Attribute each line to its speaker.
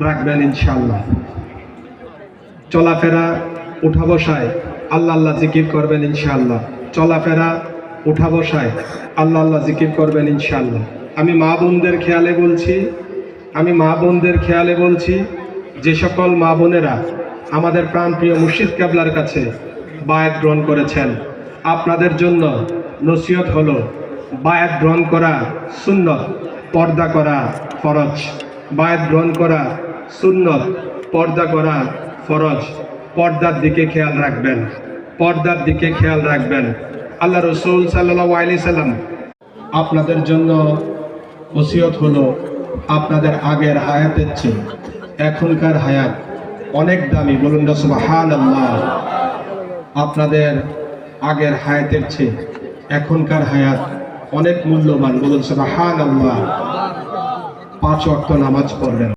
Speaker 1: রাখবেন ইনশাআল্লাহ। চলাফেরা উঠা বসায় আল্লাহ আল্লাহ জিকির করবেন ইনশাআল্লাহ। চলাফেরা উঠা বসায় আল্লাহ আল্লাহ জিকির করবেন ইনশাআল্লাহ। আমি মা বোনদের খেয়ালে বলছি যে সকল মা বোনেরা আমাদের প্রাণপ্রিয় মুর্শিদ কেবলার কাছে বায়াত গ্রহণ করেছেন, আপনাদের জন্য নসিহত হলো, বায়াত গ্রহণ করা সুন্নত, পর্দা করা ফরজ। বায়াত গ্রহণ করা সুন্নত, পর্দা করা ফরজ। পর্দার দিকে খেয়াল রাখবেন, পর্দার দিকে খেয়াল রাখবেন। আল্লাহ রসুল সাল্লাল্লাহু আলাইহি সাল্লাম আপনাদের জন্য ওসিয়ত হলো, আপনাদের আগের হায়াতের চেয়ে এখনকার হায়াত অনেক দামি। বলুন না সুবহানাল্লাহ। আপনাদের আগের হায়াতের চেয়ে এখনকার হায়াত অনেক মূল্যবান। বলুন সুবহানাল্লাহ। 5 ওয়াক্ত নামাজ পড়বেন।